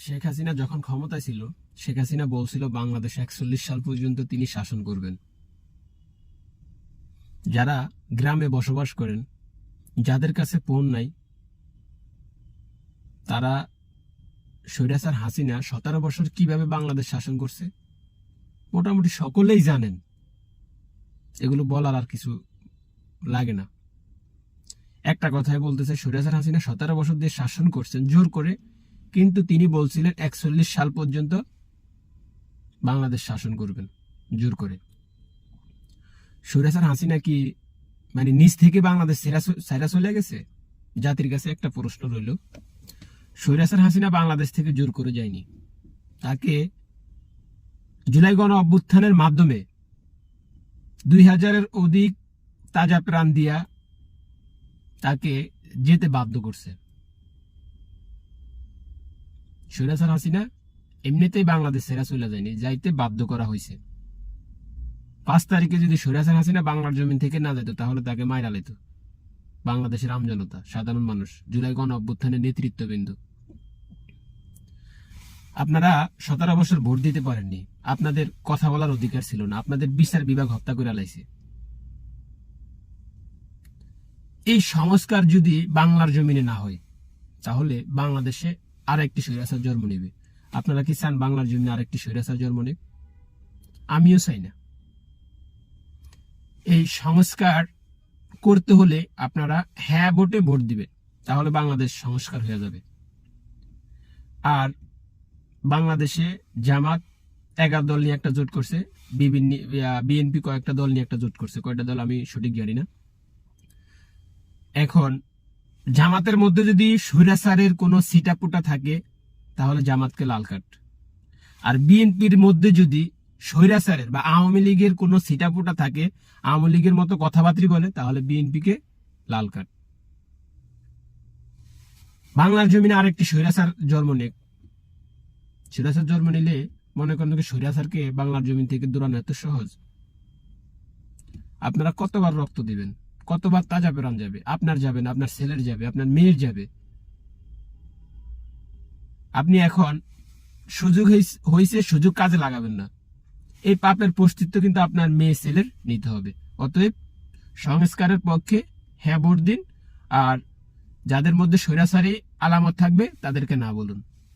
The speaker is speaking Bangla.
শেখ হাসিনা যখন ক্ষমতায় ছিল, শেখ হাসিনা বলছিল বাংলাদেশ 41 সাল পর্যন্ত তিনি শাসন করবেন। যারা গ্রামে বসবাস করেন, যাদের কাছে ফোন নাই, তারা স্বৈরাচার হাসিনা 17 বছর কিভাবে বাংলাদেশ শাসন করছে মোটামুটি সকলেই জানেন। এগুলো বলার আর কিছু লাগে না। একটা কথাই বলতেছে, স্বৈরাচার হাসিনা 17 বছর দিয়ে শাসন করছেন জোর করে, কিন্তু তিনি বলছিলেন 41 সাল পর্যন্ত বাংলাদেশ শাসন করবেন জোর করে। স্বৈরাচার হাসিনা কি মানে নিজ থেকে বাংলাদেশ ছেড়া চলে গেছে? জাতির কাছে একটা প্রশ্ন রইল। স্বৈরাচার হাসিনা বাংলাদেশ থেকে জোর করে যায়নি। তাকে জুলাই গণ অভ্যুত্থানের মাধ্যমে 2000-এর অধিক তাজা প্রাণ দিয়া তাকে যেতে বাধ্য করছে। স্বৈরাচার হাসিনা এমনিতেই বাংলাদেশ ছেড়া চলে যায়নি, যাইতে বাধ্য করা হয়েছে। 5 তারিখে যদি স্বৈরাচার হাসিনা বাংলার জমিন থেকে না যেত, তাহলে তাকে মাইরা লেত বাংলাদেশের আমজনতা, সাধারণ মানুষ, জুলাই গণ অভ্যুত্থানের নেতৃত্ববৃন্দ। আপনারা 17 বছর ভোট দিতে পারেননি, আপনাদের কথা বলার অধিকার ছিল না, আপনাদের বিচার বিভাগ হত্যা করে লাইছে। এই সংস্কার যদি বাংলার জমিনে না হয়, তাহলে বাংলাদেশে আরেকটি স্বৈরাচার জন্ম নেবে। আপনারা কি চান বাংলার জমিনে আরেকটি স্বৈরাচার জন্ম নেবে? আমিও চাই না। এই সংস্কার করতে হলে আপনারা হ্যাঁ ভোটে ভোট দিবেন, তাহলে বাংলাদেশ সংস্কার হয়ে যাবে। আর বাংলাদেশে জামাত 11 দল নিয়ে একটা জোট করছে, বিএনপি কয়েকটা দল নিয়ে একটা জোট করছে, কয়টা দল আমি সঠিক জানি না। এখন জামাতের মধ্যে যদি স্বৈরাচারের কোনো সিটাপুটা থাকে, তাহলে জামাতকে লাল কার্ড। আর বিএনপির মধ্যে যদি স্বৈরাচারের বা আওয়ামী লীগের কোনো সিটাপুটা থাকে, আওয়ামী লীগের মতো কথাবার্তা বলে, তাহলে বিএনপিকে লাল কার্ড। বাংলার জমিনে আরেকটি স্বৈরাচার জন্ম নেক। স্বৈরাচার জন্ম নিলে মনে করেন স্বৈরাচারকে বাংলার জমিন থেকে দূরানো এত সহজ? আপনারা কতবার রক্ত দিবেন, কতবার তাজা প্রাণ যাবে? আপনার যাবে না, আপনার ছেলের যাবে, আপনার মেয়ের যাবে। আপনি এখন সুযোগ হয়েছে, সুযোগ কাজে লাগাবেন না। এই পাপের প্রস্তুত কিন্তু আপনার মেয়ে ছেলের নিতে হবে। অতএব সংস্কারের পক্ষে হ্যাঁ ভোট দিন, আর যাদের মধ্যে স্বৈরাচারী আলামত থাকবে তাদেরকে না বলুন।